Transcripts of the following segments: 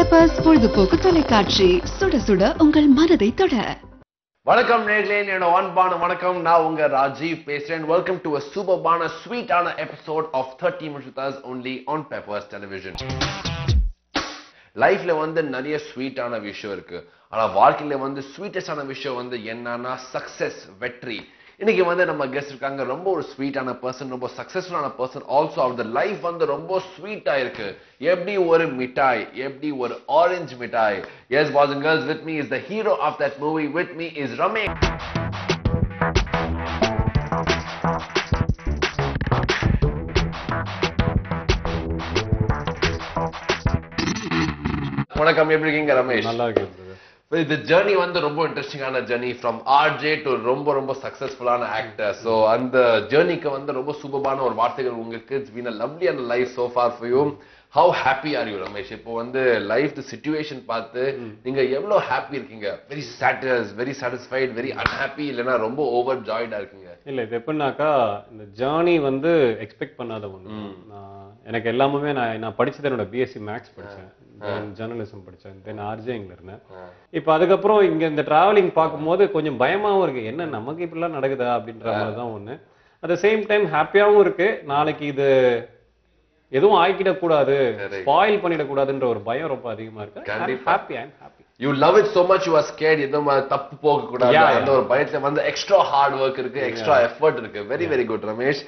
Peppers பொழுதுபோக்கு தொலைக்காட்சி, சுட சுட உங்கள் மனதை தொட. வணக்கம் நேர்களே, என்னோட அன்பான வணக்கம். நான் உங்க ராஜீவ் பேசுறேன். வெல்கம் டு a சூப்பர்பான ஸ்வீட்டான episode of 30 minutes with us only on Peppers Television. லைஃப்ல வந்து நிறைய ஸ்வீட்டான விஷயம் இருக்கு. ஆனா வாழ்க்கையில வந்து ஸ்வீட்டஸ்டான விஷயம் வந்து என்னன்னா சக்சஸ், வெற்றி. இன்னைக்கு வந்து நம்ம கெஸ்ட் இருக்காங்க. ரொம்ப ஒரு ஸ்வீட்டான பர்சன், ரொம்ப சக்சஸ்ஃபுல்லான பர்சன். ஆல்சோ அவரோட லைஃப் வந்து ரொம்ப ஸ்வீட்டா இருக்கு. எப்படி ஒரு மிட்டாய், எப்படி ஒரு ஆரஞ்சு மிட்டாய். Yes, boys and girls, with me is the hero of that movie. With me is Ramesh. வணக்கம், எப்படி இருக்கீங்க ரமேஷ்? நல்லா இருக்கு. இந்த ஜர்னி வந்து ரொம்ப இன்ட்ரெஸ்டிங்கான ஜர்னி, ஃப்ரம் ஆர்ஜே டு ரொம்ப சக்சஸ்ஃபுல்லான ஆக்டர். ஸோ அந்த ஜர்னிக்கு வந்து ரொம்ப சூப்பரான ஒரு வார்த்தைகள் உங்களுக்கு. It's been a lovely and life so far for you. How happy are you, Ramesh? இப்போ வந்து லைஃப் சிச்சுவேஷன் பார்த்து நீங்க எவ்வளவு ஹாப்பி இருக்கீங்க? வெரி சாட்டிஸ்ஃபைட், வெரி அன்ஹாப்பி, இல்லைன்னா ரொம்ப ஓவர் ஜாய்டா இருக்கீங்க? இல்ல, இது எப்படின்னாக்கா, இந்த ஜேர்னி வந்து எக்ஸ்பெக்ட் பண்ணாத ஒண்ணு. எனக்கு எல்லாமே நான் படிச்சது என்னோட பிஎஸ்சி மேக்ஸ் படிச்சேன், ஜேர்னலிசம் படிச்சேன், தென் ஆர்ஜேங்ல இருந்தேன். இப்போ அதுக்கப்புறம் இங்க இந்த டிராவலிங் பார்க்கும்போது கொஞ்சம் பயமாவும் இருக்கு. என்ன நமக்கு இப்படிலாம் நடக்குதா அப்படின்ற மாதிரி தான் ஒண்ணு. அட் த சேம் டைம் ஹாப்பியாவும் இருக்கு. நாளைக்கு இது எதுவும் ஆக்கிடக்கூடாது, ஸ்பாயில் பண்ணிடக்கூடாதுன்ற ஒரு பயம் ரொம்ப அதிகமா இருக்கு. Happy. You love it so much, you are scared. எதுவும் தப்பு போக கூடாது அந்த ஒரு பயத்துல வந்து எக்ஸ்ட்ரா ஹார்ட் ஒர்க் இருக்கு, எக்ஸ்ட்ரா எஃபர்ட் இருக்கு. Very good Ramesh.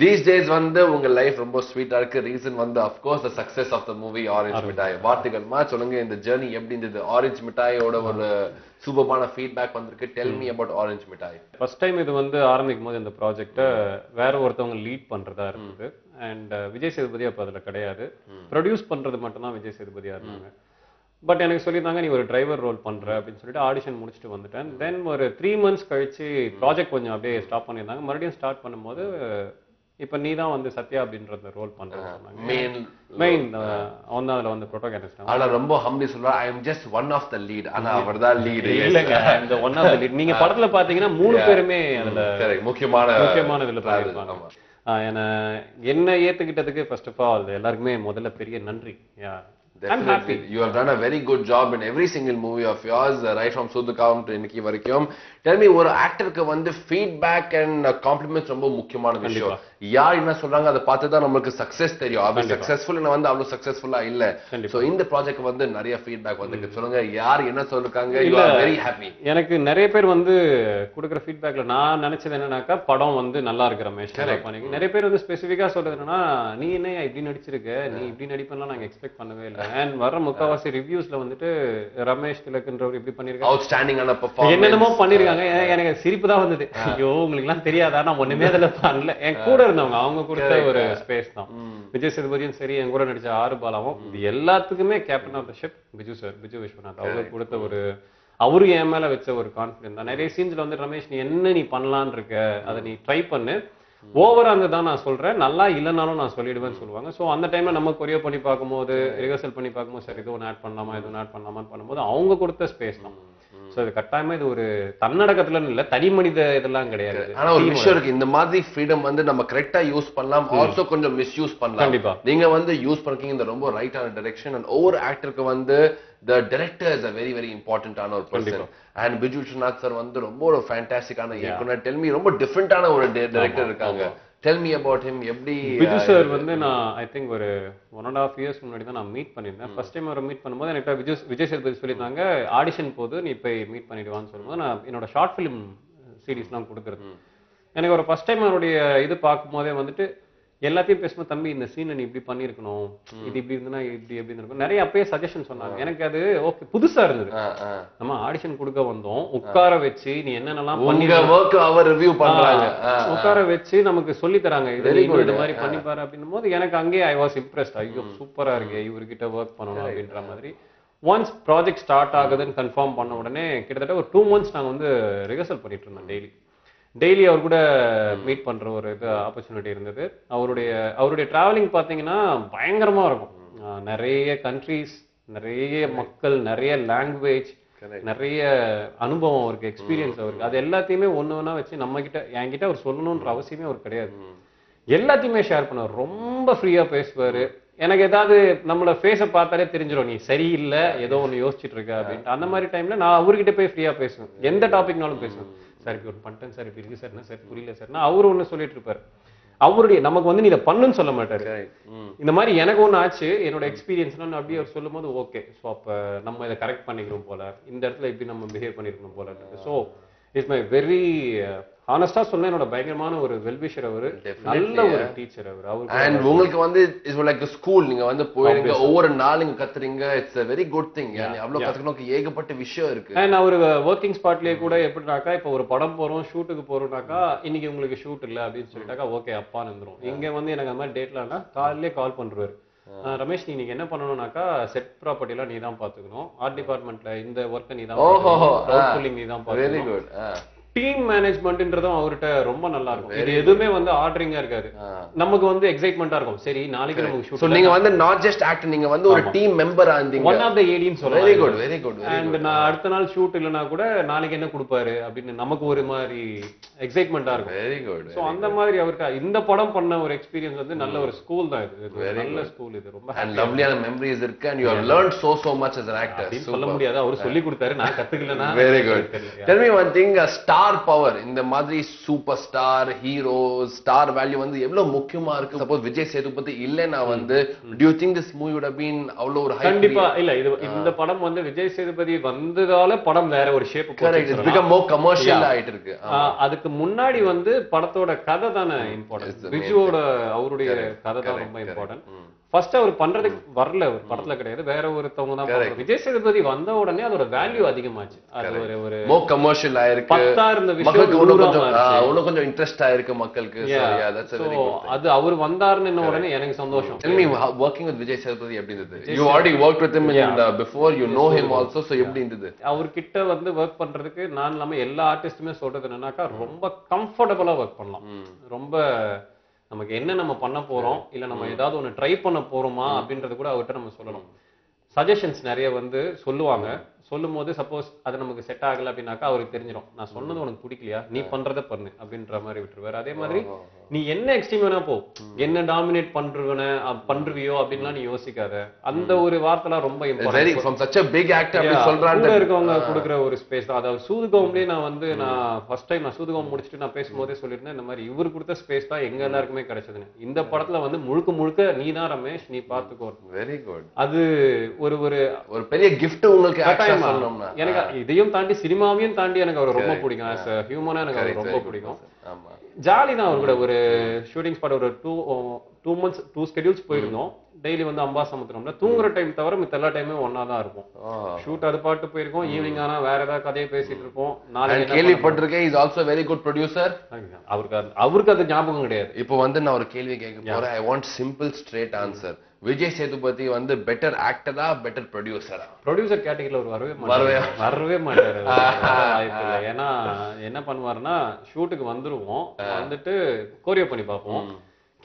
These days வந்து உங்க லைஃப் ரொம்ப ஸ்வீட்டா இருக்கு. ரீசன் வந்து of course the success of the movie orange மிட்டாய். வார்த்தைகள்மா சொல்லுங்க, இந்த ஜர்னி எப்படி இருந்தது? ஆரஞ்சு மிட்டாயோட ஒரு சூப்பரான ஃபீட்பேக் வந்திருக்கு. டெல் மீ அபௌட் ஆரஞ்சு மிட்டாய். ஃபர்ஸ்ட் டைம் இது வந்து ஆரம்பிக்கும் போது இந்த ப்ராஜெக்டை வேற ஒருத்தவங்க லீட் பண்றதா இருந்தது. அண்ட் விஜய் சேதுபதி அப்ப அதுல கிடையாது. ப்ரொடியூஸ் பண்றது மட்டும் தான் விஜய் சேதுபதியா இருந்தாங்க. பட் எனக்கு சொல்லியிருந்தாங்க, நீ ஒரு டிரைவர் ரோல் பண்ற அப்படின்னு சொல்லிட்டு ஆடிஷன் முடிச்சுட்டு வந்துட்டேன். தென் ஒரு 3 months கழிச்சு ப்ராஜெக்ட் கொஞ்சம் அப்படியே ஸ்டாப் பண்ணியிருந்தாங்க. மறுபடியும் ஸ்டார்ட் பண்ணும்போது இப்ப நீ தான் வந்து சத்யா அப்படின்ற ரோல் பண்றேன்னு சொன்னாங்க. மெயின் அவன் தான் அதுல வந்து ப்ரோட்டோகானிஸ்ட். ஆனா ரொம்ப ஹம்பிளி சொல்றா, I am just one of the lead. ஆனா அவர்தான் லீட் இல்லங்க, இந்த ஒன் ஆஃப் த லீட். நீங்க படத்துல பாத்தீங்கன்னா 3 பேருமே அதுல முக்கியமான இதுல பண்ணிருப்பாங்க. என்ன ஏத்துக்கிட்டதுக்கு ஃபர்ஸ்ட் ஆஃப் ஆல் எல்லாருக்குமே முதல்ல பெரிய நன்றி. I'm happy. You have done a very good job in every single movie of yours, right from Sudhakam to இன்னைக்கு வரைக்கும். Tell me, ஒரு ஆக்டருக்கு வந்து ஃபீட்பேக் அண்ட் காம்ப்ளிமெண்ட்ஸ் ரொம்ப முக்கியமான விஷயம். யார் என்ன சொல்றாங்க அதை பார்த்து தான் நமக்கு சக்சஸ் தெரியும். அது சக்சஸ்ஃபுல் என்ன வந்து அவ்வளவு சக்சஸ்ஃபுல்லா இல்ல. சோ இந்த ப்ராஜெக்ட் வந்து நிறைய ஃபீட்பேக் வந்து சொல்லுங்க, யார் என்ன சொல்றாங்க? You are very happy. எனக்கு நிறைய பேர் வந்து கொடுக்குற ஃபீட்பேக்ல நான் நினைச்சது என்னன்னாக்கா, படம் வந்து நல்லா இருக்கு ரமேஷ். நிறைய பேர் வந்து ஸ்பெசிஃபிக்கா சொல்றது என்னன்னா, நீ என்ன இப்படி நடிச்சிருக்க, நீ இப்படி நடிப்பெல்லாம் நாங்க எக்ஸ்பெக்ட் பண்ணவே இல்லை. அண்ட் வர முக்காவாசி ரிவ்யூஸ்ல வந்துட்டு ரமேஷ் திலக்ன்றவர் இப்படி பண்ணிருக்காங்க, அவுட்ஸ்டாண்டிங்கான பெர்ஃபார்மன்ஸ், என்னென்னமோ பண்ணிருக்காங்க. எனக்கு சிரிப்பு தான் வந்தது. ஐயோ, உங்களுக்கு எல்லாம் தெரியாதா, நான் ஒண்ணுமே அதுல பண்ணல. என் கூட இருந்தவங்க அவங்க கொடுத்த ஒரு ஸ்பேஸ் தான். விஜய் சேதுபதியும் சரி, என் கூட நடிச்ச ஆறு பாலாவும், இது எல்லாத்துக்குமே captain of the ship Vijay Viswanath அவர் கொடுத்த ஒரு, அவரு என் மேல வச்ச ஒரு கான்பிடன்ஸ் தான். நிறைய சீன்ஸ்ல வந்து ரமேஷ் நீ என்ன நீ பண்ணலான்னு இருக்க, அதை நீ ட்ரை பண்ணு, ஓவரா இருந்துதான் நான் சொல்றேன், நல்லா இல்லைனாலும் நான் சொல்லிடுவேன்னு சொல்லுவாங்க. ஸோ அந்த டைம்ல நம்ம கொரியோ பண்ணி பார்க்கும்போது, ரிஹர்சல் பண்ணி பார்க்கும்போது, சரி இது ஒன்று ஆட் பண்ணலாமா, இது ஒன்று ஆட் பண்ணலாமான்னு பண்ணும்போது அவங்க கொடுத்த ஸ்பேஸ் தான். சோ இது கட்டாயமா இது ஒரு தன்னடக்கத்துல இல்ல, தனி மனித இதெல்லாம் கிடையாது. ஆனா ஒரு விஷயம் இருக்கு, இந்த மாதிரி ஃப்ரீடம் வந்து நம்ம கரெக்டா யூஸ் பண்ணலாம், ஆல்சோ கொஞ்சம் மிஸ்யூஸ் பண்ணலாம். கண்டிப்பா நீங்க வந்து யூஸ் பண்ணிருக்கீங்க இந்த ரொம்ப ரைட்டான டைரக்ஷன். அண்ட் ஒவ்வொரு ஆக்டருக்கு வந்து the director is a very important ஆன ஒரு person. and Biju Viswanath sir வந்து ரொம்ப ஒரு ஃபேண்டாஸ்டிக்கான இயக்குனர். டெல் மீ, ரொம்ப டிஃபரண்டான ஒரு டைரக்டர் இருக்காங்க. Tell me about him. எப்படி பிஜு சார் வந்து நான் ஐ திங்க் ஒரு 1.5 years முன்னாடி தான் நான் மீட் பண்ணியிருந்தேன். ஃபர்ஸ்ட் டைம் அவரை மீட் பண்ணும்போது எனக்கு விஜய் சேதுபதி சொல்லியிருந்தாங்க, ஆடிஷன் போது நீ போய் மீட் பண்ணிடுவான்னு சொல்லும்போது நான் என்னோட ஷார்ட் ஃபிலிம் சீரீஸ்லாம் கொடுக்குறது. எனக்கு ஒரு ஃபர்ஸ்ட் டைம் அவருடைய இது பார்க்கும்போதே வந்துட்டு எல்லாத்தையும் பேசும்போது, தம்பி இந்த சீனை நீ இப்படி பண்ணிருக்கணும், இது இப்படி இருந்தா இப்படி எப்படி இருக்கும், நிறைய அப்பயே சஜஷன் சொன்னாங்க. எனக்கு அது ஓகே, புதுசா இருந்தது. நம்ம ஆடிஷன் கொடுக்க வந்தோம், உட்கார வச்சு நீ என்னென்னலாம் உட்கார வச்சு நமக்கு சொல்லி தராங்க, இது மாதிரி பண்ணிப்பாரு அப்படின்னும் போது எனக்கு அங்கேயே ஐ வாஸ் இம்ப்ரெஸ்ட். ஐயோ சூப்பரா இருக்கு, இவர்கிட்ட ஒர்க் பண்ணணும் அப்படின்ற மாதிரி. ஒன்ஸ் ப்ராஜெக்ட் ஸ்டார்ட் ஆகுதுன்னு கன்ஃபார்ம் பண்ண உடனே கிட்டத்தட்ட ஒரு 2 months நாங்க வந்து ரிஹர்சல் பண்ணிட்டு இருந்தோம். டெய்லி அவர் கூட மீட் பண்ற ஒரு இது ஆப்பர்ச்சுனிட்டி இருந்தது. அவருடைய டிராவலிங் பாத்தீங்கன்னா பயங்கரமா இருக்கும். நிறைய கண்ட்ரீஸ், நிறைய மக்கள், நிறைய லாங்குவேஜ், நிறைய அனுபவம் அவருக்கு, எக்ஸ்பீரியன்ஸ் அவருக்கு. அது எல்லாத்தையுமே ஒண்ணு வச்சு நம்ம கிட்ட, என்கிட்ட அவர் சொல்லணும்ன்ற அவசியமே அவர் கிடையாது. எல்லாத்தையுமே ஷேர் பண்ணுவார். ரொம்ப ஃப்ரீயா பேசுவாரு. எனக்கு ஏதாவது நம்மள ஃபேஸை பார்த்தாலே தெரிஞ்சிடும் நீ சரியில்லை ஏதோ ஒண்ணு யோசிச்சுட்டு இருக்க அப்படின்ட்டு. அந்த மாதிரி டைம்ல நான் அவர்கிட்ட போய் ஃப்ரீயா பேசுவேன், எந்த டாபிக்னாலும் பேசுவேன். சார் இப்படி ஒன்று பண்ணிட்டேன் சார், இப்படி இருக்கு சார், என்ன சார் புரியல சார், நான் அவரு ஒண்ணு சொல்லிட்டு இருப்பாரு. அவருடைய நமக்கு வந்து நீ இதை பண்ணுன்னு சொல்ல மாட்டாரு. இந்த மாதிரி எனக்கு ஒண்ணு ஆச்சு, என்னோட எக்ஸ்பீரியன்ஸ்னா அப்படியே அவர் சொல்லும் போது ஓகே, ஸோ அப்ப நம்ம இதை கரெக்ட் பண்ணிக்கணும் போல, இந்த இடத்துல இப்படி நம்ம பிஹேவ் பண்ணிருக்கணும் போல. ஸோ இட்ஸ் மை வெரி ஹானஸ்டா சொன்னா என்னோட பயங்கரமான ஒரு வெல்விஷர் அவரு, நல்ல ஒரு டீச்சர் அவரு. அண்ட் உங்களுக்கு வந்து இட்ஸ் லைக் ஸ்கூல், நீங்க வந்து போயிடுங்க ஒவ்வொரு நாள் நீங்க கத்துறீங்க, it's a very good thing. அவ்வளவு கத்துக்கணும், ஏகப்பட்ட விஷயம் இருக்கு. அண்ட் ஒரு ஒர்க்கிங் ஸ்பாட்லயே கூட எப்படினாக்கா, இப்ப ஒரு படம் போறோம், ஷூட்டுக்கு போறோம்னாக்கா இன்னைக்கு உங்களுக்கு ஷூட் இல்ல அப்படின்னு சொல்லிட்டாக்கா ஓகே அப்பான்னு வந்துரும். இங்க வந்து எனக்கு அந்த மாதிரி டேட்லன்னா காலையிலே கால் பண்றாரு, ரமேஷ் நீங்க என்ன பண்ணணும்னாக்கா செட் ப்ராப்பர்ட்டி எல்லாம் நீ தான் பாத்துக்கணும், ஆர்ட் டிபார்ட்மெண்ட்ல இந்த ஒர்க்கை நீ தான் பாத்துக்கணும், நீ தான் பாத்துக்கணும். டீம் மேனேஜ்மெண்ட்ன்றதும் அவர்கிட்ட ரொம்ப நல்லா இருக்கும். இது எதுவுமே வந்து ஆர்டரிங்கா இருக்காது, நமக்கு வந்து எக்ஸைட்மெண்டா இருக்கும். சரி நாளைக்கு நமக்கு ஷூட். சோ நீங்க வந்து நாட் ஜஸ்ட் ஆக்டர், நீங்க வந்து ஒரு டீம் மெம்பரா இருந்தீங்க, ஒன் ஆஃப் தி ஏடின்னு சொல்லலாம். Very good very good. And நான் அடுத்த நாள் ஷூட் இல்லனா கூட நாளைக்கு என்ன கொடுப்பாரு அப்படின்னு நமக்கு ஒரு மாதிரி எக்ஸைட்மெண்டா இருக்கும். Very good. சோ அந்த மாதிரி அவருக்கு இந்த படம் பண்ண ஒரு எக்ஸ்பீரியன்ஸ் வந்து நல்ல ஒரு ஸ்கூல் தான் இது. நல்ல ஸ்கூல் இது, ரொம்ப அண்ட் லவ்லியான மெமரிஸ் இருக்கு. And you have learned so much as an actor. சொல்ல முடியாது, அவர் சொல்லி கொடுத்தாரு, நான் கத்துக்கலனா. Very good. Tell me one thing, star power, இந்த மாதிரி super star hero star value வந்து எவ்வளவு முக்கியமா இருக்கு? சப்போஸ் விஜய் சேதுபதி இல்லனா வந்து do you think this movie would have been அவ்வளவு ஒரு ஹை? கண்டிப்பா இல்ல. இது இந்த படம் வந்து விஜய் சேதுபதி வந்ததால படம் வேற ஒரு ஷேப் போச்சு. It's become more commercial ஆயிட்டு இருக்கு. அதுக்கு முன்னாடி வந்து படத்தோட கதை தானே இம்பார்ட்டன்ட், விஜயோட அவருடைய கதை தான் ரொம்ப இம்பார்ட்டன்ட். ஃபர்ஸ்ட் அவர் பண்றதுக்கு வரல, ஒரு படத்துல கிடையாது, வேற ஒருத்தவங்க தான் பண்றாங்க. விஜய் சேதுபதி வந்த உடனே அதோட வேல்யூ அதிகமாச்சு. அது ஒரு மோ கமர்ஷியல் ஆயிருக்கு, பத்தா இருந்த விஷயம் கொஞ்சம் இன்ட்ரெஸ்ட் ஆயிருக்கு மக்களுக்கு. அது அவர் வந்தாருன்னு உடனே எனக்கு சந்தோஷம். Tell me, working with Vijay Sethupathi எப்படி இருந்தது? You already worked with him in before, you know him also, so எப்படி இருந்தது? அவர்கிட்ட வந்து ஒர்க் பண்றதுக்கு நான் இல்லாம எல்லா ஆர்டிஸ்டுமே சொல்றது என்னன்னாக்கா ரொம்ப கம்ஃபர்டபுளா ஒர்க் பண்ணலாம். ரொம்ப நமக்கு என்ன நம்ம பண்ண போறோம், இல்ல நம்ம ஏதாவது ஒண்ணு ட்ரை பண்ண போறோமா அப்படின்றது கூட அவர்கிட்ட நம்ம சொல்லணும். சஜஷன்ஸ் நிறைய வந்து சொல்லுவாங்க. சொல்லும் போது சப்போஸ் அது நமக்கு செட் ஆகல அப்படின்னாக்கா அவருக்கு தெரிஞ்சிடும், நான் சொன்னது உனக்கு பிடிக்கலையா, நீ பண்றத பண்ணு அப்படின்ற மாதிரி விட்டுருவாரு. அதே மாதிரி நீ என்ன எக்ஸ்ட்ரீம் வேணா போ, என்ன டாமினேட் பண்றுவியோ அப்படின்லாம் நீ யோசிக்காத. அந்த ஒரு வார்த்தைலாம் ரொம்ப இம்பார்ட்டன்ட். இருக்கவங்க கொடுக்குற ஒரு ஸ்பேஸ் தான். அதாவது சூதுகோம்லயே நான் வந்து நான் ஃபர்ஸ்ட் டைம் நான் சூதுகோம் முடிச்சுட்டு நான் பேசும்போதே சொல்லியிருந்தேன், இந்த மாதிரி இவர் கொடுத்த ஸ்பேஸ் தான் எங்க எல்லாருக்குமே கிடைச்சதுன்னு. இந்த படத்துல வந்து முழுக்க முழுக்க நீ தான் ரமேஷ், நீ பாத்துக்கோ. Very good. அது ஒரு ஒரு பெரிய கிஃப்ட் உங்களுக்கு. எனக்கு இதையும் தாண்டி சினிமாவையும் தாண்டி எனக்கு அவர் ரொம்ப பிடிக்கும். ஆஸ் a ஹியூமனா எனக்கு அவர் ரொம்ப பிடிக்கும். ஜாலி தான் அவர் கூட. ஒரு ஷூட்டிங் ஸ்பாட் ஒரு 2 months 2 ஸ்கெடியூல்ஸ் போயிருந்தோம். டெய்லி வந்து அம்பாசமுத்திரம்ல தூங்குற டைம் தவிர மித்த எல்லா டைமே ஒன்னா தான் இருக்கும். ஷூட் அது பாட்டு போயிருக்கோம். ஈவினிங் ஆனா வேற ஏதாவது கதையை பேசிட்டு இருப்போம். நாளைக்கு கேள்விப்பட்டிருக்கேன் is also very good producer. அவருக்கு அது ஞாபகம் கிடையாது. இப்போ வந்து நான் ஒரு கேள்வி கேட்க போறேன். I want simple straight answer. Vijay Sethupathi வந்து பெட்டர் ஆக்டரா பெட்டர் ப்ரொடியூசரா? ப்ரொடியூசர் கேட்டகரியில ஒரு வரவே மாட்டாரு. ஏன்னா என்ன பண்ணுவாருன்னா, ஷூட்டுக்கு வந்துருவோம், வந்துட்டு கோரியோ பண்ணி பார்ப்போம்.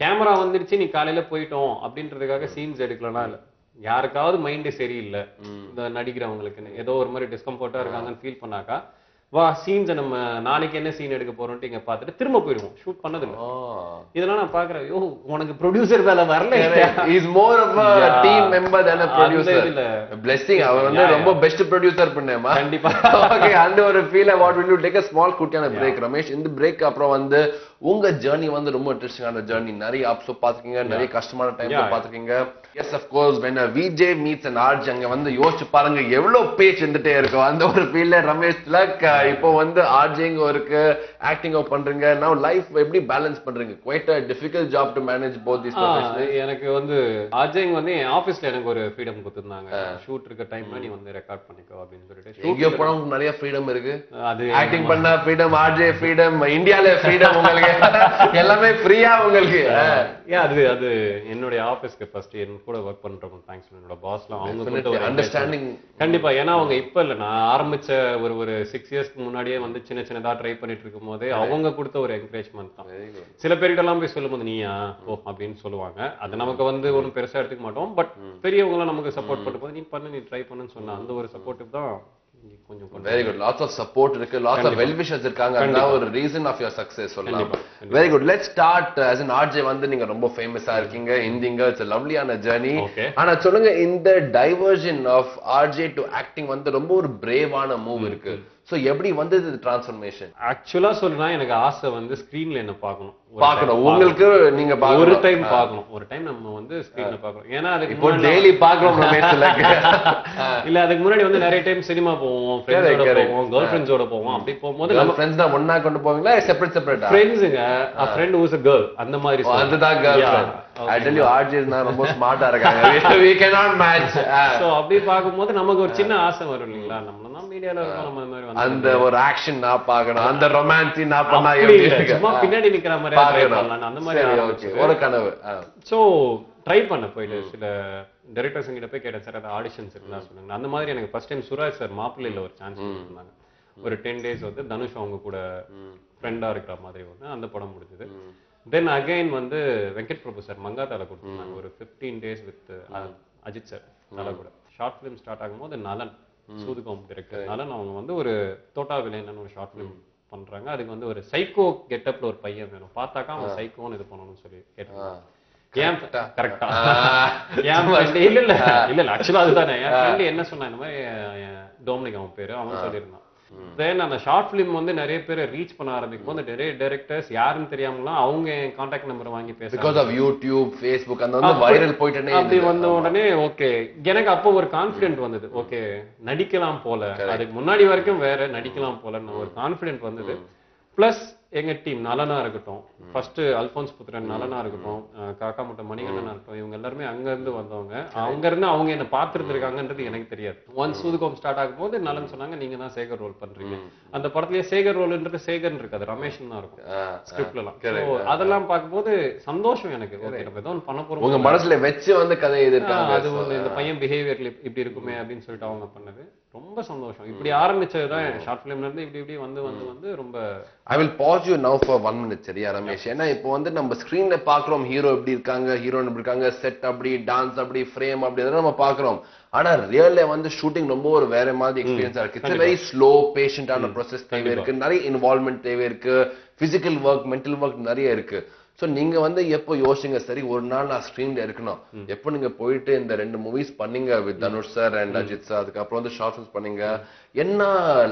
கேமரா வந்துருச்சு, நீ காலையில போயிட்டோம் அப்படின்றதுக்காக சீன்ஸ் எடுக்கலனா இல்ல, யாருக்காவது மைண்ட் சரியில்லை இந்த நடிக்கிறவங்களுக்குன்னு ஏதோ ஒரு மாதிரி டிஸ்கம்ஃபர்ட்டா இருக்காங்கன்னு ஃபீல் பண்ணாக்கா, வா சீன்ஸை நம்ம நாளைக்கு என்ன சீன் எடுக்க போறோம்ட்டு இங்க பாத்துட்டு திரும்ப போயிடுவோம். ஷூட் பண்ணது இல்ல. இதெல்லாம் நான் பாக்குறேன், யோ உனக்கு ப்ரொடியூசர் வேலை வரல. Is more of a team member than a producer. blessing. அவர் வந்து ரொம்ப பெஸ்ட் ப்ரொடியூசர் பண்ணேமா. கண்டிப்பா. ஓகே, அந்த ஒரு feel. What will you take a small குட்டியான பிரேக் ரமேஷ். இந்த பிரேக் அப்புறம் வந்து உங்க ஜர்னி வந்து ரொம்ப இன்ட்ரெஸ்டிங்கான ஜர்னி. நிறைய அப்ஸ் பாத்துக்கீங்க, நிறைய கஷ்டமான டைம்ல பாத்துக்கீங்க. Yes of course when a VJ meets an RJ, அங்க வந்து யோசிச்சு பாருங்க எவ்வளவு பேச்சு இருந்துட்டே இருக்கும். அந்த ஒரு ஃபீல்ல ரமேஷ் திலக் இப்போ வந்து ஆர்ஜிங்க இருக்கு, ஆக்டிங் பண்றீங்க. now லைஃப் எப்படி பேலன்ஸ் பண்றீங்க? quite a difficult job to manage both these professions. எனக்கு வந்து ஆர்ஜிங் வந்து என் ஆபீஸ்ல எனக்கு ஒரு ஃப்ரீடம் கொடுத்திருந்தாங்க. ஷூட் இருக்க டைம்ல நீ வந்து ரெக்கார்ட் பண்ணிக்கோ அப்படின்னு சொல்லிட்டு. எங்க போனா நிறைய ஃப்ரீடம் இருக்கு. அது ஆக்டிங் பண்ண ஃப்ரீடம், ஆர்ஜே ஃப்ரீடம், இந்தியால ஃப்ரீடம், உங்களுக்கு எல்லாமே ஃப்ரீயா உங்களுக்கு. அது என்னுடைய ஆபீஸ்க்கு ஃபர்ஸ்ட் என் கூட வர்க் பண்றவங்க தேங்க்ஸ் என்னோட பாஸ்லாம் அவங்க அண்டர்ஸ்டாண்டிங். கண்டிப்பா. ஏன்னா அவங்க இப்ப இல்ல, நான் ஆரம்பிச்ச ஒரு 6 இயர்ஸ்க்கு முன்னாடியே வந்து சின்ன சின்னதா ட்ரை பண்ணிட்டு இருக்கும் போதே அவங்க கொடுத்த ஒரு என்கரேஜ்மெண்ட் தான். சில பேர்கிட்ட எல்லாம் போய் சொல்லும் போது நீயா ஓ அப்படின்னு சொல்லுவாங்க. அது நமக்கு வந்து ஒன்றும் பெருசா எடுத்துக்க மாட்டோம். பட் பெரியவங்க எல்லாம் நமக்கு சப்போர்ட் பண்ணும்போது நீ பண்ணு, நீ ட்ரை பண்ணுன்னு சொன்ன அந்த ஒரு சப்போர்ட்டிவ் தான் கொஞ்சம் very good. Lots of support இருக்கு, லாட்ஸ் ஆஃப் வெல் விஷர்ஸ் இருக்காங்க. அதுதான் ஒரு ரீசன் ஆஃப் யுவர் சக்சஸ் சொல்லலாம். Very good. Let's start. as an RJ வந்து நீங்க ரொம்ப ஃபேமஸா இருக்கீங்க இந்திங்க. இட்ஸ் a லவ்லியான ஜர்னி. ஆனா சொல்லுங்க, இந்த diversion of RJ to acting வந்து ரொம்ப ஒரு பிரேவான மூவ் இருக்கு. சோ எப்படி வந்தது இது டிரான்ஸ்ஃபர்மேஷன்? ஆக்சுவலா சொல்லனா எனக்கு ஆசை வந்து ஸ்கிரீன்ல என்ன பார்க்கணும். உங்களுக்கு நீங்க ஒரு டைம் பார்க்கணும். ஒரு டைம் நம்ம வந்து ஸ்கிரீன்ல பார்க்கணும். ஏன்னா அதுக்கு இப்போ டெய்லி பார்க்கறோம் ரமேஷ்ல. இல்ல அதுக்கு முன்னாடி வந்து நிறைய டைம் சினிமா போவோம், ஃப்ரெண்ட்ஸோட போவோம், கேர்ள் ஃப்ரெண்ட்ஸோட போவோம். அப்படி போகும்போது நம்ம ஃப்ரெண்ட்ஸ் தான் ஒண்ணா கொண்டு போவீங்களா செப்பரேட்டா? ஃப்ரெண்ட்ஸுங்க, a friend who's a girl அந்த மாதிரி. அதுதான் girl friend. I tell you RJ நான் ரொம்ப ஸ்மார்ட்டா இருக்காங்க. We cannot match. சோ அப்படி பாக்கும்போது நமக்கு ஒரு சின்ன ஆசை வரும் இல்லீங்களா, நம்ம தான் மீடியால இருக்கோம், நம்ம இந்த மாதிரி அந்த ஒரு ஆக்ஷன் நான் பார்க்கணும், அந்த ரொமான்ஸ் நான் பண்ணா எப்படி இருக்கு, சும்மா பின்னாடி நிக்கிற மாதிரி ட்ரை பண்ணலாம் அந்த மாதிரி ஒரு கனவு. சோ ட்ரை பண்ண போயிட்டு சில டைரக்டர்ஸ் கிட்ட போய் கேட்டேன், சார் அது ஆடிஷன்ஸ் இருக்குன்னு சொன்னாங்க. அந்த மாதிரி எனக்கு ஃபர்ஸ்ட் டைம் சுராஜ் சார் மாப்பிள்ளையில ஒரு சான்ஸ் கொடுத்தாங்க. ஒரு 10 days வந்து தனுஷ் அவங்க கூட ஃப்ரெண்டா இருக்கிற மாதிரி வந்து அந்த படம் முடிஞ்சது. தென் அகைன் வந்து வெங்கட் பிரபு சார் மங்காத்தால கொடுத்தாங்க ஒரு 15 days வித் அஜித் சார் தலை கூட. ஷார்ட் ஃபிலிம் ஸ்டார்ட் ஆகும்போது நலன் சூதுகம் டைரக்டர் நலன் அவங்க வந்து ஒரு தோட்டா விலைன்னு ஒரு ஷார்ட் ஃபிலிம் பண்றாங்க. அதுக்கு வந்து ஒரு சைக்கோ கெட்டப்ல ஒரு பையன் வேணும், பார்த்தாக்கா அவன் சைக்கோன்னு இது பண்ணணும்னு சொல்லி கேட்டாங்க. ஏன் கரெக்டா இல்ல ஆக்சுவலா அதுதானே. என் ஃப்ரெண்ட் என்ன சொன்னா, இந்த மாதிரி டோமினிக் அவன் பேரு, அவன் சொல்லியிருந்தான். தென் அந்த ஷார்ட் பிலிம் வந்து நிறைய பேரை ரீச் பண்ண ஆரம்பிக்கும் போது நிறைய டைரக்டர்ஸ் யாருன்னு தெரியாமலாம் அவங்க கான்டாக்ட் நம்பர் வாங்கி பேச because of YouTube, Facebook அந்த வந்து வைரல் போயிட்டே அப்படி வந்த உடனே ஓகே எனக்கு அப்போ ஒரு கான்ஃபிடென்ட் வந்தது. ஓகே நடிக்கலாம் போல, அதுக்கு முன்னாடி வரைக்கும் வேற நடிக்கலாம் போலன்னு ஒரு கான்ஃபிடென்ட் வந்தது. பிளஸ் எங்க டீம் நலனா இருக்கட்டும், ஃபர்ஸ்ட் அல்போன்ஸ் புத்திரன் நலனா இருக்கட்டும், காக்கா முட்டை மணிகண்டனா இருக்கட்டும், இவங்க எல்லாருமே அங்க இருந்து வந்தவங்க. அங்க இருந்து அவங்க என்ன பார்த்திருந்திருக்காங்கன்றது எனக்கு தெரியாது. ஒன்ஸ் சூதுகம் ஸ்டார்ட் ஆகும் போது நலன் சொன்னாங்க, நீங்க தான் சேகர் ரோல் பண்றீங்க. அந்த படத்துலயே சேகர் ரோல்ன்றது சேகர் இருக்காது, ரமேஷ் தான் இருக்கும் ஸ்கிரிப்ட்ல எல்லாம். அதெல்லாம் பார்க்கும்போது சந்தோஷம் எனக்கு. ஓகே நம்ம ஏதோ ஒன்று பண்ண போறோம், உங்க மனசுல வச்சு வந்து கதை எதிர்க்காங்க. அது வந்து இந்த பையன் பிஹேவியர்ல இப்படி இருக்குமே அப்படின்னு சொல்லிட்டு அவங்க பண்ணது ரொம்ப சந்தோஷம். இப்படி ஆரம்பிச்சதுதான் ஷார்ட் பிலிம்ல இருந்து இப்படி வந்து வந்து வந்து ரொம்ப. I will pause you now for 1 minute சரியா ரமேஷ்? ஏன்னா இப்போ வந்து நம்ம ஸ்கிரீன்ல பாக்குறோம் ஹீரோ எப்படி இருக்காங்க, ஹீரோயின் எப்படி இருக்காங்க, செட் அப்படி, டான்ஸ் அப்படி, ஃப்ரேம் அப்படி அதெல்லாம் நம்ம பாக்குறோம். ஆனா ரியல்ல வந்து ஷூட்டிங் ரொம்ப ஒரு வேற மாதிரி எக்ஸ்பீரியன்ஸா இருக்கு. இட்ஸ் வெரி ஸ்லோ பேஷண்டான ப்ராசஸ் தேவை இருக்கு, நிறைய இன்வால்வ்மெண்ட் தேவை இருக்கு, பிசிக்கல் ஒர்க், மென்டல் ஒர்க் நிறைய இருக்கு. சோ நீங்க வந்து எப்போ யோசிங்க, சரி ஒரு நாள் நான் ஸ்கிரீன்ல இருக்கணும், எப்போ நீங்க போயிட்டு இந்த 2 மூவிஸ் பண்ணீங்க with Dhanush sir and Ajith sir, அதுக்கப்புறம் வந்து ஷார்ட் ஃபிலிம்ஸ் பண்ணீங்க, என்ன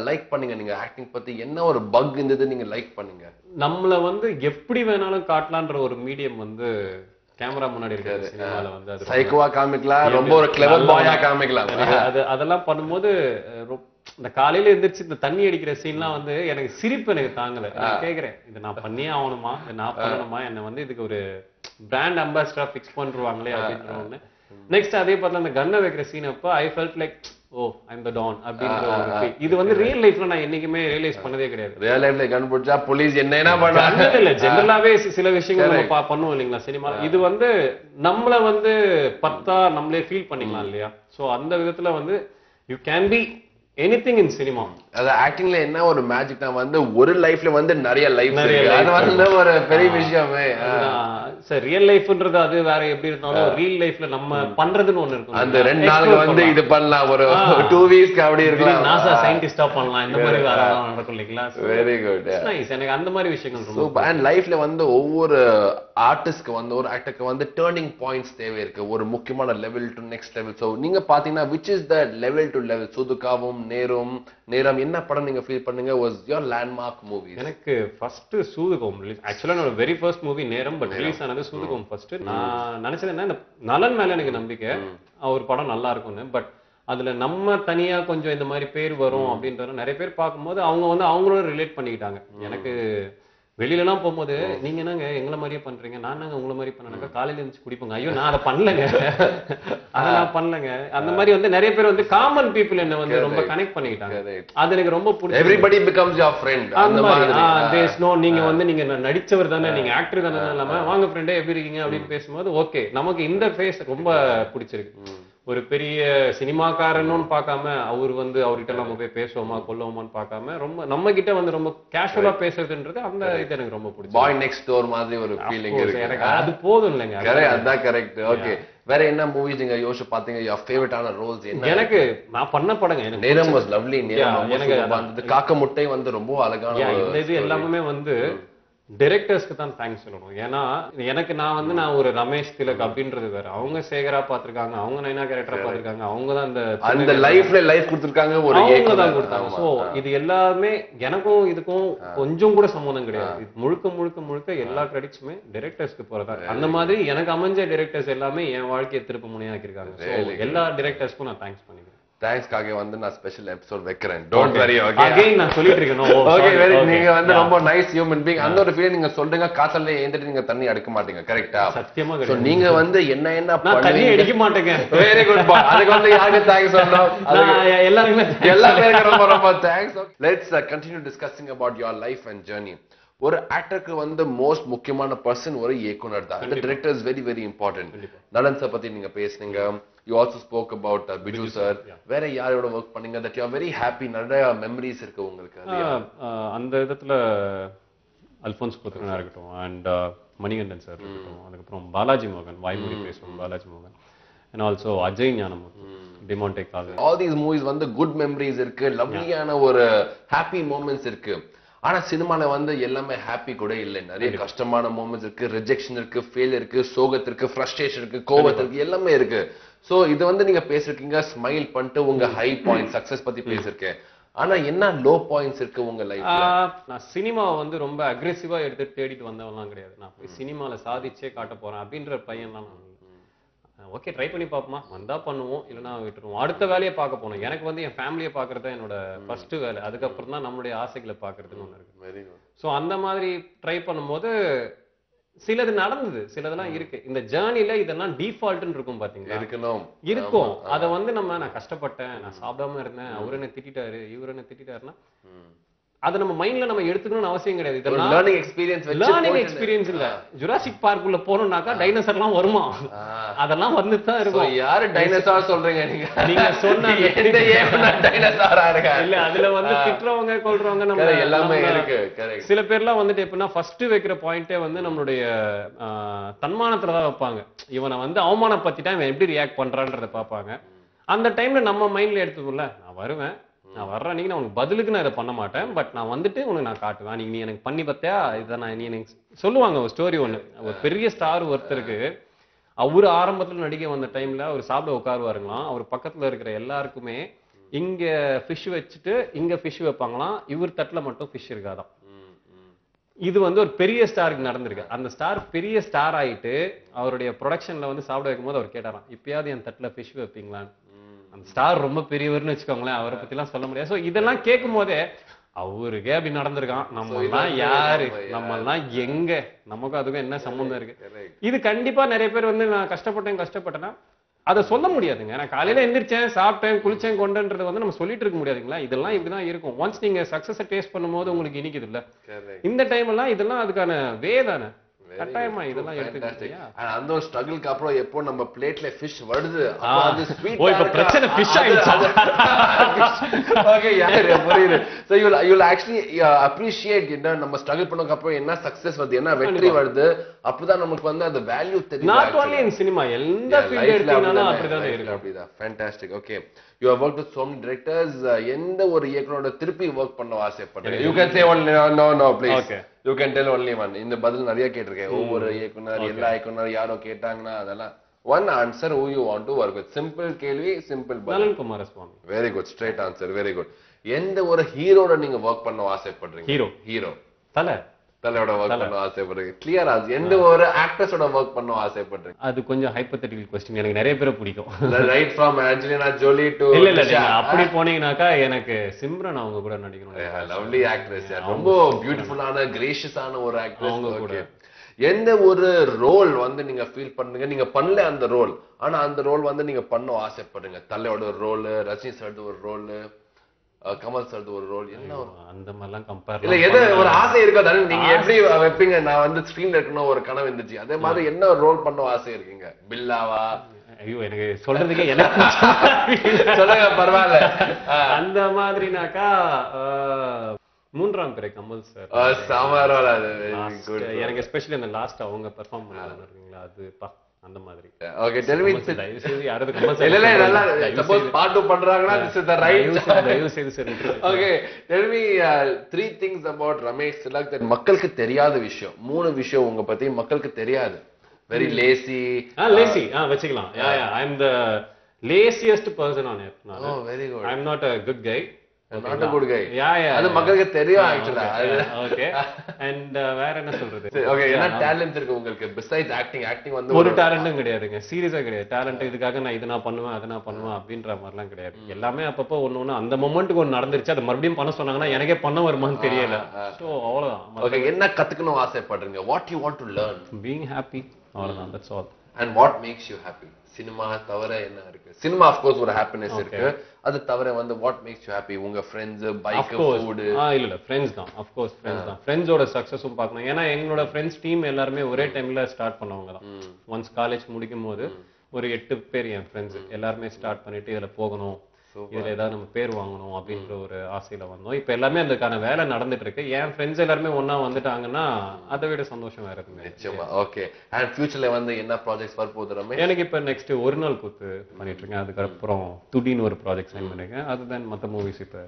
லைக் பண்ணீங்க நீங்க ஆக்டிங் பத்தி, என்ன ஒரு பக் இருந்தது நீங்க லைக் பண்ணீங்க? நம்மள வந்து எப்படி வேணாலும் காட்டலான்ற ஒரு மீடியம் வந்து கேமரா முன்னாடி இருக்காது. சினிமால வந்து அது சைக்கோவா காமிக்கலாம், ரொம்ப ஒரு கிளவர் பாயா காமிக்கலாம். அதெல்லாம் பண்ணும்போது இந்த காலையில எந்திரிச்சு இந்த தண்ணி அடிக்கிற சீன்லாம் வந்து எனக்கு சிரிப்பு எனக்கு தாங்கல. நான் கேக்குறேன், இதை நான் பண்ணியே ஆகணுமா, நான் பண்ணணுமா, என்ன வந்து இதுக்கு ஒரு பிராண்ட் அம்பாசிடரா பிக்ஸ் பண்ணிருவாங்களே அப்படின்ற ஒண்ணு. நெக்ஸ்ட் அதே பார்த்து அந்த கன்னை வைக்கிற சீன் அப்ப I felt like oh I am the don அப்படின்ற ஒரு இது வந்து ரியல் லைஃப்ல நான் என்னைக்குமே ரியலைஸ் பண்ணதே கிடையாது. ரியல் லைஃப்ல கன் பிடிச்சா போலீஸ் என்ன பண்றாங்க இல்ல, ஜெனரலாவே சில விஷயங்கள் நம்ம பண்ணுவோம் இல்லைங்களா சினிமா. இது வந்து நம்மள வந்து பத்தா நம்மளே ஃபீல் பண்ணிக்கலாம் இல்லையா. சோ அந்த விதத்துல வந்து you can be anything in cinema. அது ஆக்டிங்ல என்ன ஒரு மேஜிக்னா வந்து ஒரு லைஃப்ல வந்து நிறைய லைஃப் இருக்கு, அது வந்து ஒரு பெரிய விஷயமே. சரி ரியல் லைஃப்ன்றது அது வேற எப்படி இருந்தாலும் ரியல் லைஃப்ல நம்ம பண்றதுன்னு ஒண்ணு இருக்கும். அந்த 2 நாளுக்கு வந்து இது பண்ணலாம், ஒரு 2 வீக்ஸ்க்கு அப்படி இருக்கலாம், நாசா சயின்டிஸ்டா பண்ணலாம், இந்த மாதிரி வேற நடக்கும் இல்லைங்களா. Very good, nice. எனக்கு அந்த மாதிரி விஷயங்கள் ரொம்ப சூப்பர். அண்ட் லைஃப்ல வந்து ஒவ்வொரு ஆர்டிஸ்ட்க்கு வந்து ஒரு ஆக்டருக்கு வந்து டர்னிங் பாயிண்ட்ஸ் தேவை இருக்கு, ஒரு முக்கியமான level to next level. So நீங்க பாத்தீங்கன்னா which is the level to level? சூதுகாவும் நேரம் என்ன படம் நீங்க ஃபீல் பண்ணீங்க was your landmark movie? எனக்கு ஃபர்ஸ்ட் சூதுகம் ரிலீஸ். ஆக்சுவலா என்னோட வெரி ஃபர்ஸ்ட் மூவி நேரம், பட் ரிலீஸ் ஆனது சூதுகம் ஃபர்ஸ்ட். நான் நினைச்சது என்ன, இந்த நலன் மேல எனக்கு நம்பிக்கை, அவர் படம் நல்லா இருக்கும்னு. பட் அதுல நம்ம தனியா கொஞ்சம் இந்த மாதிரி பேர் வரும் அப்படின்றத நிறைய பேர் பார்க்கும்போது அவங்க வந்து அவங்களோட ரிலேட் பண்ணிக்கிட்டாங்க. எனக்கு வெளியில எல்லாம் போகும்போது நீங்க என்னங்க எங்களை மாதிரியே பண்றீங்க, நான் உங்களை மாதிரி பண்ணனாக்கா காலையில இருந்துச்சு குடிப்போங்க, ஐயோ நான் அதை பண்ணலங்க, அதெல்லாம் பண்ணலங்க. அந்த மாதிரி வந்து நிறைய பேர் வந்து காமன் பீப்புள் என்ன வந்து ரொம்ப கனெக்ட் பண்ணிக்கிட்டாங்க. அது எனக்கு ரொம்ப பிடிச்சது. Everybody becomes your friend. அந்த மாதிரி தேர்ஸ் நோ, நீங்க வந்து நீங்க நடிச்சவர் தானே, நீங்க ஆக்டர் தானே இல்லாம வாங்க ஃப்ரெண்டே எப்படி இருக்கீங்க அப்படின்னு பேசும்போது ஓகே நமக்கு இந்த ஃபேஸ் ரொம்ப பிடிச்சிருக்கு. ஒரு பெரிய சினிமாக்காரன்னு பார்க்காம அவர் வந்து அவர்கிட்ட நம்ம போய் பேசுவோமா கொல்லுவோமான்னு பார்க்காம ரொம்ப நம்ம கிட்ட வந்து ரொம்ப கேஷுவலா பேசுறதுன்றது அந்த இது எனக்கு ரொம்ப பிடிச்சது. பாய் நெக்ஸ்ட் டோர் மாதிரி ஒரு ஃபீலிங் இருக்கு. எனக்கு அது போதும் இல்லைங்க. அதான் கரெக்ட். ஓகே, வேற என்ன மூவிஸ் நீங்க யோசிச்சு பாத்தீங்க your favorite ஆன ரோல்ஸ் என்ன? எனக்கு நான் பண்ண படங்க எனக்கு நேரம் was lovely. நேரம் எனக்கு வந்து காக்க முட்டை வந்து ரொம்ப அழகான இந்த இது எல்லாமே வந்து டைரக்டர்ஸ்க்கு தான் தேங்க்ஸ் சொல்லணும். ஏன்னா எனக்கு நான் ஒரு ரமேஷ் திலக் அப்படின்றது வேற. அவங்க சேகரா பாத்துருக்காங்க, அவங்க நைனா கேரக்டரா பாத்துருக்காங்க, அவங்க தான் அந்த லைஃப்ல லைஃப் கொடுத்திருக்காங்க, ஒரு அவங்க தான் கொடுத்தாங்க. சோ இது எல்லாமே எனக்கும் இதுக்கும் கொஞ்சம் கூட சம்பந்தம் கிடையாது. இது முழுக்க முழுக்க முழுக்க எல்லா கிரெடிட்ஸுமே டைரக்டர்ஸ்க்கு போறதா. அந்த மாதிரி எனக்கு அமைஞ்ச டைரக்டர்ஸ் எல்லாமே என் வாழ்க்கையை திருப்ப முனையாக்கிருக்காங்க. எல்லா டைரக்டர்ஸ்க்கும் நான் தேங்க்ஸ் பண்ணிக்கிறேன். தேங்க்ஸ்க்காக வந்து நான் ஸ்பெஷல் எபிசோட் வைக்கிறேன். Don't worry. ஓகே அகைன் நான் சொல்லிட்டு இருக்கேன். ஓகே வெரி நீங்க வந்து ரொம்ப நைஸ் ஹியூமன் பீயிங். அந்த ஒரு ஃபீல் நீங்க சொல்றீங்க. காசல்ல ஏந்திட்டு நீங்க தண்ணி அடிக்க மாட்டீங்க. கரெக்ட்டா? சத்தியமா சோ நீங்க வந்து என்ன நான் தண்ணி அடிக்க மாட்டேங்க. வெரி குட் பா. அதுக்கு வந்து யாருக்கு தேங்க்ஸ் சொல்லணும்? எல்லாருமே ரொம்ப ரொம்ப thanks. Let's continue discussing about your life and journey. ஒரு ஆக்டருக்கு வந்து மோஸ்ட் முக்கியமான பர்சன் ஒரு இயக்குனர் தான். இந்த director is very very important. நலன் சார் பத்தி நீங்க பேசுனீங்க. You also spoke about Biju sir. வேற யாரோட ஒர்க் பண்ணீங்க that you are very happy? நிறைய மெமரிஸ் இருக்கு உங்களுக்கு? அந்த விதத்துல அல்போன்ஸ் புத்திரனா இருக்கட்டும், அண்ட் மணிகண்டன் சார் இருக்கட்டும், அதுக்கப்புறம் பாலாஜி மோகன், வாய்மொழி பேசுவோம் பாலாஜி மோகன், and also அஜய் ஞானமூர்த்தி, டிமாண்டே கால். all these movies வந்து குட் மெமரிஸ் இருக்கு, லவ்லியான ஒரு ஹாப்பி மொமெண்ட்ஸ் இருக்கு. ஆனா சினிமால வந்து எல்லாமே ஹாப்பி கூட இல்லை. நிறைய கஷ்டமான மொமெண்ட்ஸ் இருக்கு, ரிஜெக்ஷன் இருக்கு, ஃபெயிலியர் இருக்கு, சோகத்து இருக்கு, ஃப்ரஸ்ட்ரேஷன் இருக்கு, கோபத்து இருக்கு, எல்லாமே இருக்கு. சோ இது வந்து நீங்க பேசிருக்கீங்க ஸ்மைல் பண்ணிட்டு உங்க ஹை பாயிண்ட் சக்சஸ் பத்தி பேசிருக்கேன். ஆனா என்ன லோ பாயிண்ட்ஸ் இருக்கு உங்க லைஃப்ல? நான் சினிமாவை வந்து ரொம்ப அக்ரெசிவா எடுத்து தேடிட்டு வந்தவன்லாம் கிடையாது. நான் போய் சினிமால சாதிச்சே காட்ட போறேன் அப்படின்ற பையன்லாம் நான். ஓகே ட்ரை பண்ணி பார்ப்போமா, வந்தா பண்ணுவோம், இல்லைன்னா விட்டுருவோம். அடுத்த வேலையை பார்க்க போனோம். எனக்கு வந்து என் ஃபேமிலியை பார்க்கறது என்னோட ஃபர்ஸ்ட் வேலை. அதுக்கப்புறம் தான் நம்மளுடைய ஆசைகளை பார்க்கறதுன்னு ஒண்ணு இருக்கு. Very good. ஸோ அந்த மாதிரி ட்ரை பண்ணும்போது சிலது நடந்தது, சிலதெல்லாம் இருக்கு. இந்த ஜேர்னில இதெல்லாம் டிஃபால்ட்னு இருக்கும் பாத்தீங்களா? இருக்கும். அதை வந்து நான் கஷ்டப்பட்டேன், நான் சாப்பிடாம இருந்தேன், அவரு என்ன திட்டாரு, இவரு என்ன திட்டாருன்னா அதை நம்ம மைண்ட்ல நம்ம எடுத்துக்கணும்னு அவசியம் கிடையாது. இதெல்லாம் லேர்னிங் எக்ஸ்பீரியன்ஸ் இல்ல. ஜுராசிக் பார்க் உள்ள போனோம்னாக்கா டைனோசர்லாம் வருமா? அதெல்லாம் வந்துட்டு தான் இருக்கும். யாரு டைனோசார் சொல்றீங்க நீங்க சொன்ன எந்த ஏவனா டைனோசாரா இருக்கா? இல்ல அதுல வந்து திட்டுறவங்க கொல்றவங்க நம்ம எல்லாமே இருக்கு. சில பேர்லாம் வந்துட்டு எப்படின்னா ஃபர்ஸ்ட் வைக்கிற பாயிண்டே வந்து நம்மளுடைய தன்மானத்துல தான் வைப்பாங்க. இவனை வந்து அவமானப்படுத்திட்டா இவன் எப்படி ரியாக்ட் பண்றான்றத பாப்பாங்க. அந்த டைம்ல நம்ம மைண்ட்ல எடுத்துக்கல, நான் வருவேன், நான் வர்ற அன்னைக்கு நான் உனக்கு பதிலுக்கு நான் இதை பண்ண மாட்டேன், பட் நான் வந்துட்டு உனக்கு நான் காட்டுவேன், நீ எனக்கு பண்ணி பார்த்தியா இதை நீ எனக்கு சொல்லுவாங்க. ஒரு ஸ்டோரி ஒண்ணு, ஒரு பெரிய ஸ்டார் ஒருத்தருக்கு அவரு ஆரம்பத்துல நடிக்க வந்த டைம்ல அவர் சாப்பிட உட்காருவாருங்களாம். அவர் பக்கத்துல இருக்கிற எல்லாருக்குமே இங்க ஃபிஷ் வச்சுட்டு இங்க ஃபிஷ் வைப்பாங்களாம், இவர் தட்டுல மட்டும் ஃபிஷ் இருக்காதான். இது வந்து ஒரு பெரிய ஸ்டாருக்கு நடந்திருக்கு. அந்த ஸ்டார் பெரிய ஸ்டார் ஆயிட்டு அவருடைய ப்ரொடக்ஷன்ல வந்து சாப்பிட வைக்கும் போது அவர் கேட்டாராம், இப்பயாவது என் தட்டுல ஃபிஷ் வைப்பீங்களான்னு. அந்த ஸ்டார் ரொம்ப பெரியவர்னு வச்சுக்கோங்களேன், அவரை பத்தி எல்லாம் சொல்ல முடியாது. சோ இதெல்லாம் கேட்கும் போதே அவருக்கே அப்படி நடந்திருக்கான், நம்ம எல்லாம் யாரு, நம்ம எல்லாம் எங்க, நமக்கும் அதுக்கும் என்ன சம்பந்தம் இருக்கு? இது கண்டிப்பா நிறைய பேர் வந்து நான் கஷ்டப்பட்டேன்னா அதை சொல்ல முடியாதுங்க. நான் காலையில எந்திரிச்சேன், சாப்பிட்டேன், குளிச்சேன், கொண்டன்றதை வந்து நம்ம சொல்லிட்டு இருக்க முடியாதுங்களா? இதெல்லாம் இப்படிதான் இருக்கும். ஒன்ஸ் நீங்க சக்சஸை டேஸ்ட் பண்ணும்போது உங்களுக்கு இனிக்குது இல்ல, இந்த டைம் எல்லாம் இதெல்லாம் அதுக்கான வே தானே, கட்டாயமா இதெல்லாம் எடுத்துக்கிட்டியா? அந்த ஒரு ஸ்ட்ரகிள்க்கு அப்புறம் எப்போ நம்ம பிளேட்ல ஃபிஷ் வருது, அது ஸ்வீட். ஓ இப்ப பிரச்சனை ஃபிஷ் ஆயிடுச்சு. ஓகே யார் புரியுது. So you will actually appreciate என்ன நம்ம ஸ்ட்ரகிள் பண்ணதுக்கு அப்புறம் என்ன சக்சஸ் வருது, என்ன வெற்றி வருது, அப்பதான் நமக்கு வந்து அந்த வேல்யூ தெரியும். நாட் ஒன்லி இன் சினிமா, எந்த ஃபீல்ட் எடுத்தீங்கனாலும் அப்படிதான் இருக்கு. அப்படிதான். Fantastic. Okay you have worked with so many directors. எந்த ஒரு இயக்குனரோட திருப்பி வர்க் பண்ண ஆசைப்படுறீங்க? you can say only no please. Okay. You can tell only one. இந்த பதில் நிறைய கேட்டிருக்கேன். ஒவ்வொரு இயக்குனர் எல்லா இயக்குனர் யாரோ கேட்டாங்கன்னா அதெல்லாம் one answer who you want to work with. simple கேள்வி, simple பதில். நலன் Kumaraswamy. very good, straight answer, very good. எந்த ஒரு ஹீரோட நீங்க வர்க் பண்ண ஆசைப்படுறீங்க? ஹீரோ தலையோட வர்க் பண்ண ஆசைப்படுறீங்க. கிளியரா எந்த ஒரு ஆக்டர்ஸோட வர்க் பண்ண ஆசைப்படுறீங்க? அது கொஞ்சம் ஹைப்போதெட்டிக்கல் क्वेश्चन. எனக்கு நிறைய பேரை பிடிக்கும். Right from Angelina Jolie to இல்ல அப்படி போனீங்கனாக்கா எனக்கு சிம்ரன் அவங்க கூட நடிக்கணும். லவ்லி ஆக்ட்ரஸ், ரொம்ப பியூட்டிஃபுல்லான கிரேஷியஸான ஒரு ஆக்ட்ரஸ். அவங்க கூட எந்த ஒரு ரோல் வந்து நீங்க ஃபீல் பண்ணுங்க, நீங்க பண்ணல அந்த ரோல், ஆனா அந்த ரோல் வந்து நீங்க பண்ண ஆசைப்படுறீங்க? தலையோட ஒரு ரோல், ரஜினி சார் ஒரு ரோல், கமல் சார் ஒரு ரோல், என்ன அந்த மாதிரிலாம் கம்பேர் இல்ல எது ஒரு ஆசை இருக்கா தானே? நீங்க எப்படி வைப்பீங்க? நான் வந்து ஸ்கிரீன்ல இருக்கணும் ஒரு கனவு இருந்துச்சு, அதே மாதிரி என்ன ரோல் பண்ண ஆசை இருக்கீங்க? பில்லாவா? ஐயோ எனக்கு சொல்றதுக்கே எனக்கு சொல்லுங்க பரவாயில்ல. அந்த மாதிரினாக்கா மூன்றாம் பிறை கமல் சார் சமரோல். அது எனக்கு எஸ்பெஷலி அந்த லாஸ்ட் அவங்க பெர்ஃபார்ம் பண்ணாங்க இருக்கீங்களா, அது அந்த மாதிரி. ஓகே டெல் மீ தயவு செய்து யாரது கமெண்ட்ஸ் இல்ல இல்ல நல்லா சப்போஸ் பாட்டு பண்றாங்கன்னா this is the right தயவு செய்து சரி. Okay tell me 3 things about Ramesh Tilak that மக்களுக்கு தெரியாத விஷயம். 3 விஷயம் உங்க பத்தி மக்களுக்கு தெரியாது. very lazy. lazy வெச்சுக்கலாம். I am the laziest person on earth. Oh very good. I am not a good guy. not a good guy. அது yeah. மக்களுக்கு தெரியும் actually. Okay. And வேற என்ன சொல்றது? ஓகே என்ன டாலன்ட் இருக்கு உங்களுக்கு besides acting வந்து ஒரு டாலண்டும் கிடையாதுங்க. சீரியஸா கிடையாது. டாலன்ட் இதுக்காக நான் இது நான் பண்ணுவேன் அது நான் பண்ணுவேன் அப்படின்ற மாதிரிலாம் கிடையாது. எல்லாமே அப்பப்போ ஒண்ணு அந்த மொமெண்ட்டுக்கு ஒண்ணு நடந்துருச்சு. அது மறுபடியும் பண்ண சொன்னாங்கன்னா எனக்கே பண்ண வருமான்னு தெரியல. சோ அவ்வளவுதான். ஓகே என்ன கத்துக்கணும் ஆசைப்படுறீங்க? what you want to learn? being happy. அவ்வளவுதான். that's all. and what makes you happy? Cinema தவிர என்ன இருக்கு? சினிமா of course ஒரு ஹாப்பினஸ் இருக்கு. அது தவிர வந்து what makes you happy? உங்க friends, bike, food. இல்ல friends தான். of course friends தான். friendsோட சக்சஸும் பார்க்கணும். ஏன்னா எங்களோட friends டீம் எல்லாரும் ஒரே டைம்ல ஸ்டார்ட் பண்ணவங்க தான். once காலேஜ் முடிக்கும்போது ஒரு 8 பேர் என் friends எல்லாரும் ஸ்டார்ட் பண்ணிட்டு இதுல போகணும். இதுல ஏதாவது நம்ம பேர் வாங்கணும் அப்படின்ற ஒரு ஆசையில வந்தோம். இப்ப எல்லாமே அதுக்கான வேலை நடந்துட்டு இருக்கு. என் ஃப்ரெண்ட்ஸ் எல்லாருமே ஒண்ணா வந்துட்டாங்கன்னா அதை விட சந்தோஷம் வேற எதுவுமே. நிச்சயமா. ஓகே அண்ட் ஃபியூச்சர்ல வந்து என்ன ப்ராஜெக்ட்ஸ் வர போகுது? எனக்கு இப்ப நெக்ஸ்ட் ஒரு நாள் கூத்து பண்ணிட்டு இருக்கேன். அதுக்கப்புறம் துடின்னு ஒரு ப்ராஜெக்ட் சைன் பண்ணிருக்கேன். அதுதான் மத்த மூவிஸ் இப்ப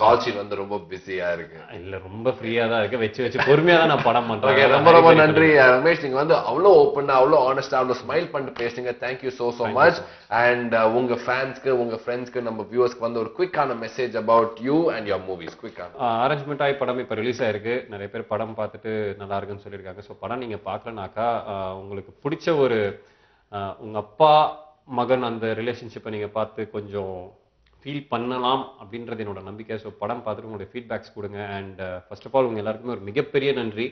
கால் ஷீட் வந்து ரொம்ப பிஸியா இருக்கு. இல்ல ரொம்ப ஃப்ரீயா தான் இருக்கு. வச்சு பொறுமையா தான் நான் படம் பண்றேன். ஓகே ரொம்ப ரொம்ப நன்றி ரமேஷ். நீங்க வந்து அவ்வளவு ஓப்பனா அவ்வளவு ஆனஸ்டா அவ்வளவு ஸ்மைல் பண்ணிட்டு பேசுங்க. Thank you so much. And உங்க ஃபேன்ஸ்க்கு உங்க ஃப்ரெண்ட்ஸ்க்கு நம்ம வியூவர்ஸ்க்கு வந்து ஒரு குயிக்கான message about you and your movies. குயிக்கா அரேஞ்ச்மெண்ட் ஆகி படம் இப்ப ரிலீஸ் ஆயிருக்கு. நிறைய பேர் படம் பார்த்துட்டு நல்லா இருக்குன்னு சொல்லியிருக்காங்க. ஸோ படம் நீங்க பார்க்கலனாக்கா உங்களுக்கு பிடிச்ச ஒரு உங்க அப்பா மகன் அந்த ரிலேஷன்ஷிப்பை நீங்க பார்த்து கொஞ்சம் ஃபீல் பண்ணலாம் அப்படின்றது என்னோட நம்பிக்கை. ஸோ படம் பார்த்துட்டு உங்களுடைய ஃபீட்பேக்ஸ் கொடுங்க. அண்ட் ஃபர்ஸ்ட் ஆஃப் ஆல் உங்க எல்லாருக்குமே ஒரு மிகப்பெரிய நன்றி.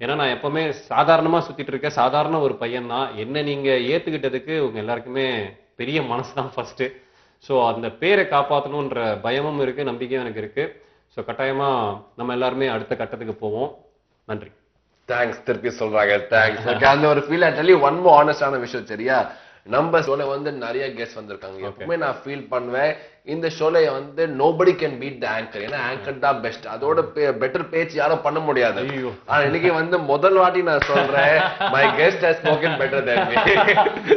ஏன்னா நான் எப்பவுமே சாதாரணமா சுத்திட்டு இருக்கேன். சாதாரண ஒரு பையன் தான். என்ன நீங்க ஏத்துக்கிட்டதுக்கு உங்க எல்லாருக்குமே பெரிய மனசு தான் ஃபர்ஸ்ட். ஸோ அந்த பேரை காப்பாற்றணுன்ற பயமும் இருக்கு, நம்பிக்கையும் எனக்கு இருக்கு. ஸோ கட்டாயமா நம்ம எல்லாருமே அடுத்த கட்டத்துக்கு போவோம். நன்றி. தேங்க்ஸ் திருப்பி சொல்றாங்க. தேங்க்ஸ். ஓகே அந்த ஒரு ஃபீல் ஆக்சுவலி ஒன் மோர் ஆனஸ்டான விஷயம் சரியா. நம்ம ஷோல வந்து நிறைய கெஸ்ட் வந்திருக்காங்க. எப்பவுமே நான் ஃபீல் பண்ணுவேன் இந்த ஷோல வந்து nobody can beat the anchor. ஏன்னா ஆங்கர் தான் பெஸ்ட். அதோட பெட்டர் பேச்சு யாரும் பண்ண முடியாது. ஆனா இன்னைக்கு வந்து முதல் வாட்டி நான் சொல்றேன் my guest has spoken better than me.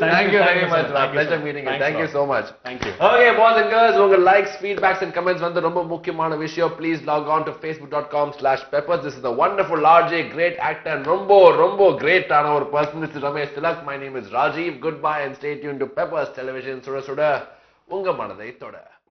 Thank you very much. Pleasure meeting you. Thank you so much. Thank you. Okay boys and girls, உங்க likes, feedbacks and comments வந்து ரொம்ப முக்கியமான விஷயம். Please log on to facebook.com/peppers. This is the wonderful RJ, great actor and ரொம்ப great ஆன ஒரு person. This is Ramesh Tilak. My name is Rajiv. Goodbye and stay tuned to Peppers Television. சுட சுட உங்க மனதை தொட.